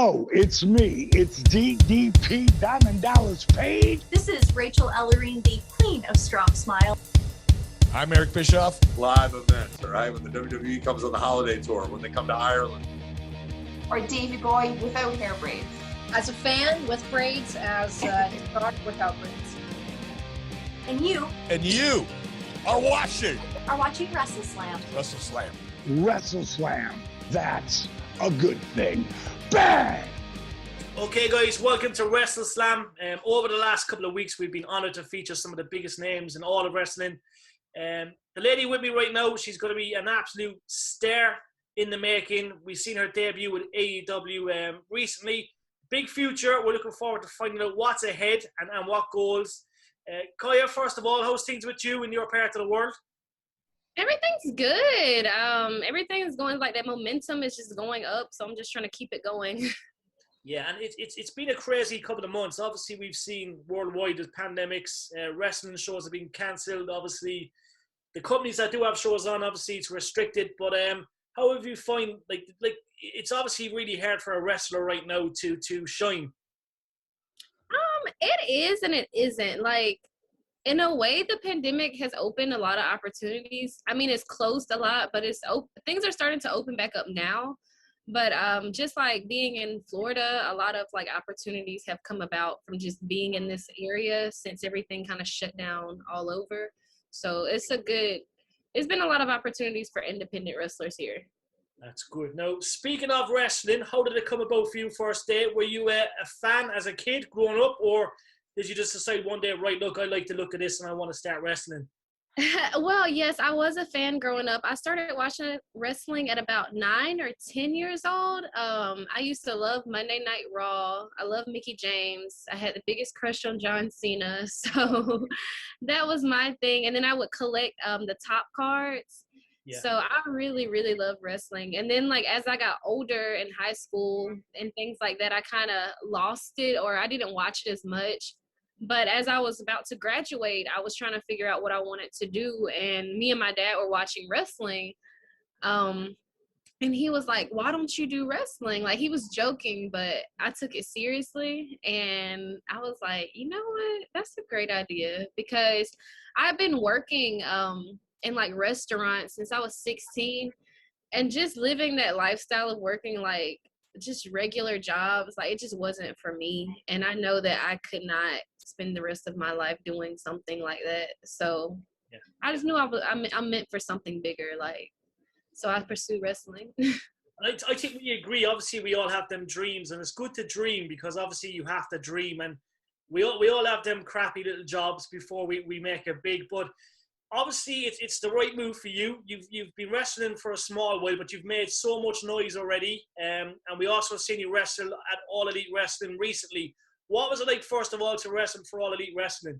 Oh, it's me. It's DDP, Diamond Dallas Page. This is Rachel Ellering, the Queen of Strong Smile. I'm Eric Bischoff. Live events, all right? When the WWE comes on the holiday tour, when they come to Ireland. Or Davy Boy without hair braids. As a fan with braids, as his daughter without braids. And you Are watching WrestleSlam. WrestleSlam. WrestleSlam. That's a good thing. Bang! Okay, guys, welcome to WrestleSlam. Over the last couple of weeks, we've been honored to feature some of the biggest names in all of wrestling. The lady with me right now, she's going to be an absolute star in the making. We've seen her debut with AEW recently. Big future. We're looking forward to finding out what's ahead and what goals. Kiah, first of all, how's things with you in your part of the world? Everything's good. Everything's going, like, that momentum is just going up, so I'm just trying to keep it going. Yeah, and it's been a crazy couple of months. Obviously, we've seen worldwide there's pandemics, wrestling shows have been cancelled. Obviously, the companies that do have shows on, obviously, it's restricted. But how have you find like it's obviously really hard for a wrestler right now to shine? It is and it isn't. Like, in a way, the pandemic has opened a lot of opportunities. I mean, it's closed a lot, but things are starting to open back up now. But just like being in Florida, a lot of like opportunities have come about from just being in this area since everything kind of shut down all over. So it's been a lot of opportunities for independent wrestlers here. That's good. Now, speaking of wrestling, how did it come about for you first day? Were you a fan as a kid growing up, or did you just decide one day, right, look, I like the look of this and I want to start wrestling? Well, yes, I was a fan growing up. I started watching wrestling at about 9 or 10 years old. I used to love Monday Night Raw. I love Mickie James. I had the biggest crush on John Cena. So that was my thing. And then I would collect the top cards. Yeah. So I really, really love wrestling. And then, like, as I got older in high school and things like that, I kind of lost it, or I didn't watch it as much. But as I was about to graduate, I was trying to figure out what I wanted to do. And me and my dad were watching wrestling. And he was like, why don't you do wrestling? Like, he was joking, but I took it seriously. And I was like, you know what? That's a great idea. Because I've been working in like restaurants since I was 16. And just living that lifestyle of working like just regular jobs, like, it just wasn't for me. And I know that I could not spend the rest of my life doing something like that. So yeah. I just knew I'm meant for something bigger, like, so I pursued wrestling. I think we agree. Obviously, we all have them dreams, and it's good to dream because obviously you have to dream, and we all have them crappy little jobs before we make it big. But obviously, it's the right move for you. You've been wrestling for a small while, but you've made so much noise already. And we also seen you wrestle at All Elite Wrestling recently. What was it like, first of all, to wrestle for All Elite Wrestling?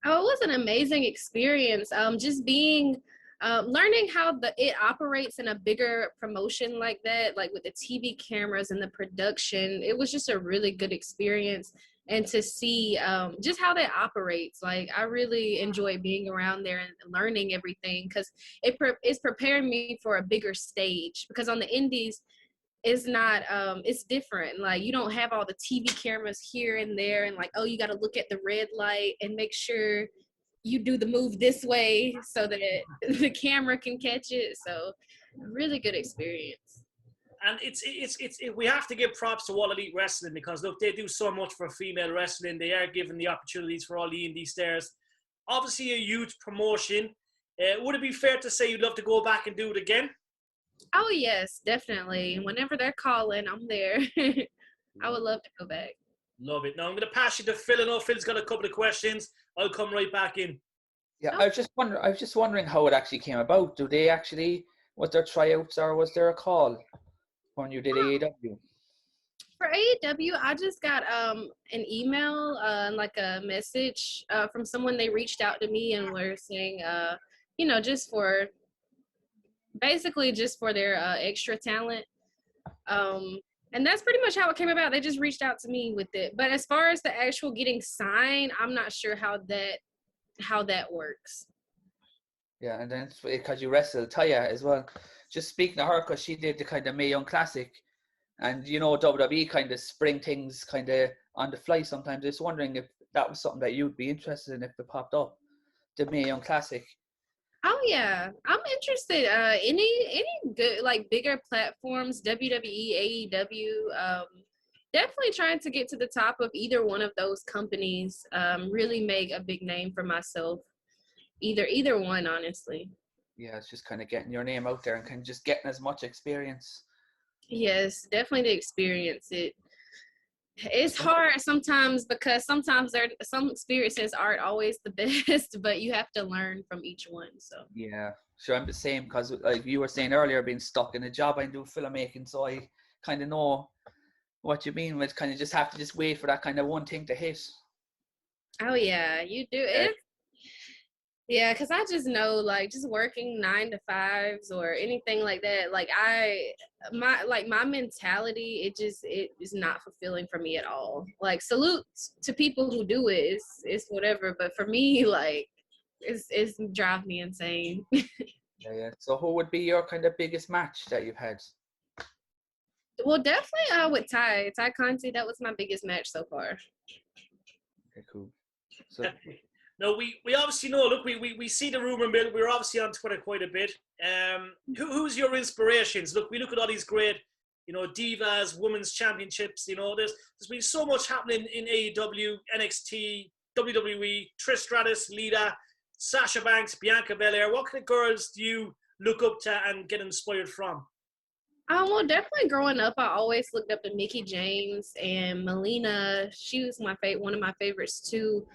Oh, it was an amazing experience. Just learning how it operates in a bigger promotion like that, like with the TV cameras and the production. It was just a really good experience. And to see just how that operates, like, I really enjoy being around there and learning everything, because it's preparing me for a bigger stage. Because on the indies, it's not, it's different. Like, you don't have all the TV cameras here and there, and like, oh, you got to look at the red light and make sure you do the move this way so that the camera can catch it. So, really good experience. And we have to give props to All Elite Wrestling because, look, they do so much for female wrestling. They are giving the opportunities for all the indie stars. Obviously, a huge promotion. Would it be fair to say you'd love to go back and do it again? Oh, yes, definitely. Whenever they're calling, I'm there. I would love to go back. Love it. Now, I'm going to pass you to Phil. I know Phil's got a couple of questions. I'll come right back in. Yeah, I was just wondering how it actually came about. Was there tryouts or was there a call when you did AEW? For AEW, I just got an email, like a message from someone. They reached out to me and were saying, just for their extra talent. And that's pretty much how it came about. They just reached out to me with it. But as far as the actual getting signed, I'm not sure how that works. Yeah, and then because you wrestled Kiah as well. Just speaking of her, because she did the kind of Mae Young Classic, And, you know, WWE kind of spring things kind of on the fly sometimes. Just wondering if that was something that you'd be interested in if it popped up. The Mae Young Classic. Oh yeah, I'm interested. Any good like bigger platforms, WWE, AEW. Definitely trying to get to the top of either one of those companies. Really make a big name for myself. Either one, honestly. Yeah, it's just kind of getting your name out there and kind of just getting as much experience. Yes, definitely to experience it. It's hard sometimes because sometimes some experiences aren't always the best, but you have to learn from each one. So Yeah, sure, I'm the same because, like you were saying earlier, being stuck in a job, I do filmmaking, so I kind of know what you mean. With kind of just have to just wait for that kind of one thing to hit. oh yeah, you do it. Yeah, because I just know, like, just working 9 to 5s or anything like that, like, my mentality, it is not fulfilling for me at all. Like, salute to people who do it. It's whatever. But for me, like, it's drive me insane. Yeah. So who would be your kind of biggest match that you've had? Well, definitely with Tay Conti. That was my biggest match so far. Okay, cool. So No, we obviously know. Look, we see the rumor mill. We're obviously on Twitter quite a bit. Who's your inspirations? Look, we look at all these great, you know, divas, women's championships. You know, there's been so much happening in AEW, NXT, WWE, Trish Stratus, Lita, Sasha Banks, Bianca Belair. What kind of girls do you look up to and get inspired from? Well, definitely growing up, I always looked up to Mickie James and Melina. She was one of my favorites too.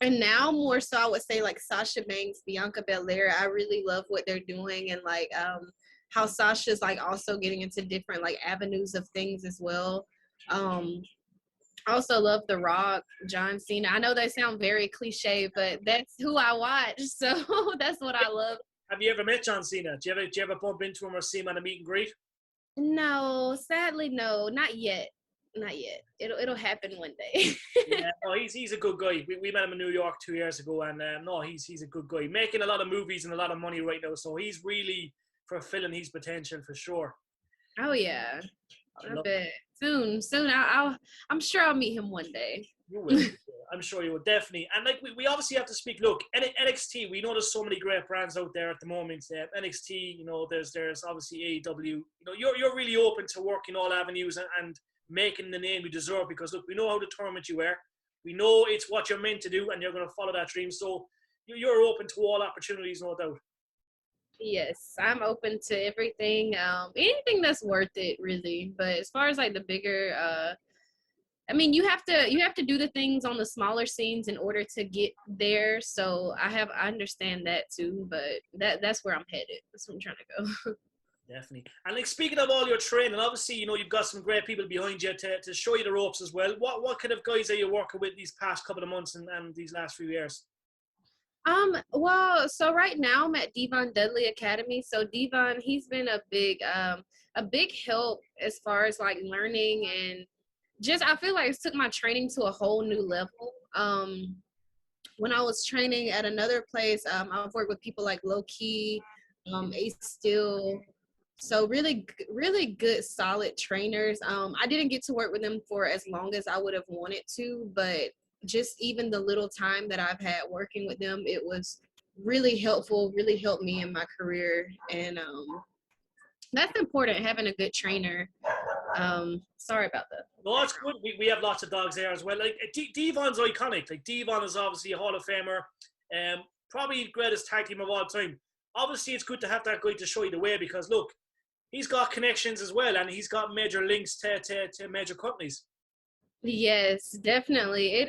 And now more so, I would say like Sasha Banks, Bianca Belair. I really love what they're doing, and like how Sasha's like also getting into different like avenues of things as well. I also love The Rock, John Cena. I know they sound very cliche, but that's who I watch, so that's what I love. Have you ever met John Cena? Do you ever bump into him or see him at a meet and greet? No, sadly, no, not yet. Not yet. It'll happen one day. Yeah, no, he's a good guy. We met him in New York 2 years ago, and no, he's a good guy. Making a lot of movies and a lot of money right now, so he's really fulfilling his potential for sure. Oh yeah, I bet soon. I'm sure I'll meet him one day. You will. I'm sure you will, definitely. And like we obviously have to speak. Look, NXT. We know there's so many great brands out there at the moment. NXT. You know, there's obviously AEW. You know, you're really open to working all avenues and making the name you deserve, because look, we know how determined you are. We know it's what you're meant to do, and you're going to follow that dream. So you're open to all opportunities, no doubt. Yes, I'm open to everything. Anything that's worth it, really. But as far as like the bigger, I mean, you have to do the things on the smaller scenes in order to get there. So I understand that too. But that's where I'm headed. That's where I'm trying to go. Definitely. And like, speaking of all your training, obviously, you know, you've got some great people behind you to show you the ropes as well. What kind of guys are you working with these past couple of months and these last few years? Well, so right now I'm at Devon Dudley Academy. So Devon, he's been a big help as far as like learning, and just I feel like it took my training to a whole new level. When I was training at another place, I've worked with people like Low Key, Ace Steel. So really good, solid trainers. I didn't get to work with them for as long as I would have wanted to, but just even the little time that I've had working with them, it was really helpful, really helped me in my career. And that's important, having a good trainer. Sorry about that. No, it's good. We have lots of dogs there as well. Like Devon's iconic. Like Devon is obviously a Hall of Famer, probably the greatest tag team of all time. Obviously, it's good to have that guy to show you the way, because look, he's got connections as well, and he's got major links to major companies. Yes, definitely. It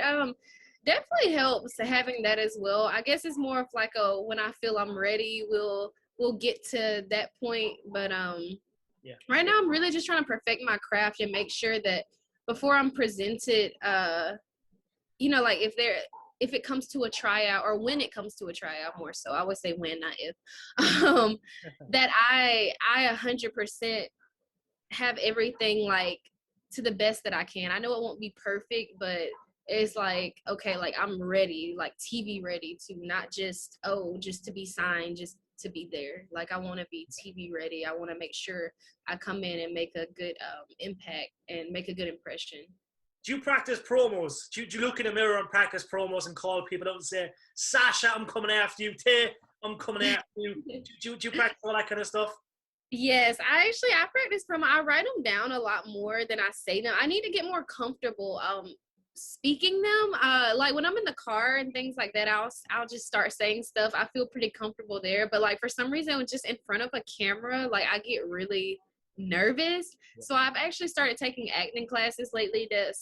definitely helps having that as well. I guess it's more of like when I feel I'm ready, we'll get to that point. But yeah. Right now I'm really just trying to perfect my craft and make sure that before I'm presented, you know, like if it comes to a tryout, or when it comes to a tryout, more so, I would say when, not if, that I 100% have everything like to the best that I can. I know it won't be perfect, but it's like, okay, like I'm ready, like TV ready to not just to be signed, just to be there. Like, I want to be TV ready. I want to make sure I come in and make a good impact and make a good impression. Do you practice promos? Do you look in the mirror and practice promos and call people out and say, Sasha, I'm coming after you. Tay, I'm coming after you. Do you practice all that kind of stuff? Yes, I practice promo. I write them down a lot more than I say them. I need to get more comfortable speaking them. Like when I'm in the car and things like that, I'll just start saying stuff. I feel pretty comfortable there. But like for some reason, just in front of a camera, like I get really nervous. So I've actually started taking acting classes lately to,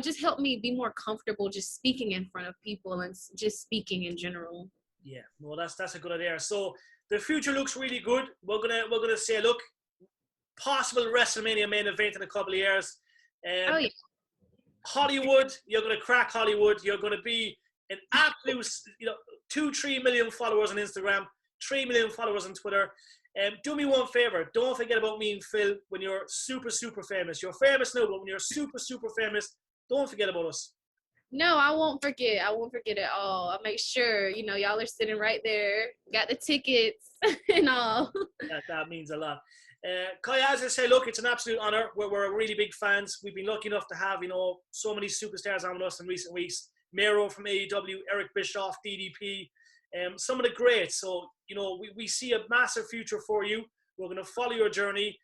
just help me be more comfortable just speaking in front of people and just speaking in general. Yeah, well, that's a good idea. So the future looks really good. We're gonna say, look, possible WrestleMania main event in a couple of years. Oh yeah. Hollywood, you're gonna crack Hollywood. You're gonna be an absolute, 2-3 million followers on Instagram, 3 million followers on Twitter. Do me one favor. Don't forget about me and Phil when you're super, super famous. You're famous now, but when you're super, super famous, don't forget about us. No, I won't forget. I won't forget at all. I'll make sure, y'all are sitting right there, got the tickets and all. That means a lot. Kiah, as I say, look, it's an absolute honor. We're really big fans. We've been lucky enough to have, so many superstars on us in recent weeks. Miro from AEW, Eric Bischoff, DDP, some of the greats. So, we see a massive future for you. We're going to follow your journey.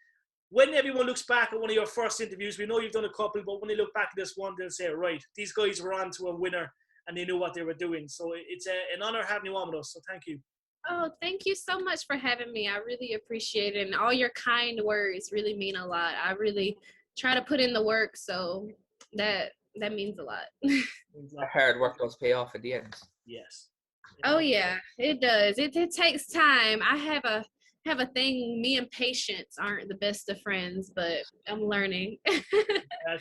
When everyone looks back at one of your first interviews, we know you've done a couple, but when they look back at this one, they'll say, right, these guys were on to a winner and they knew what they were doing. So it's an honor having you on with us. So thank you. Oh, thank you so much for having me. I really appreciate it. And all your kind words really mean a lot. I really try to put in the work. So that means a lot. Hard work does pay off at the end. Yes. Oh, yeah, it does. It takes time. I have a thing. Me and patience aren't the best of friends, but I'm learning. I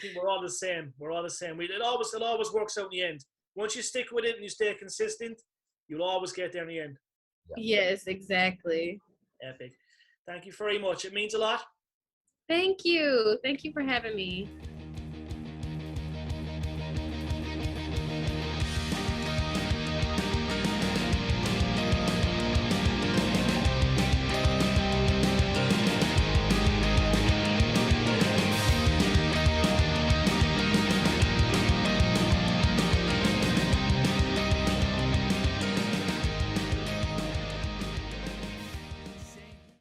think we're all the same. It always works out in the end. Once you stick with it and you stay consistent, you'll always get there in the end. Yes, exactly. Epic. Thank you very much. It means a lot. Thank you. Thank you for having me.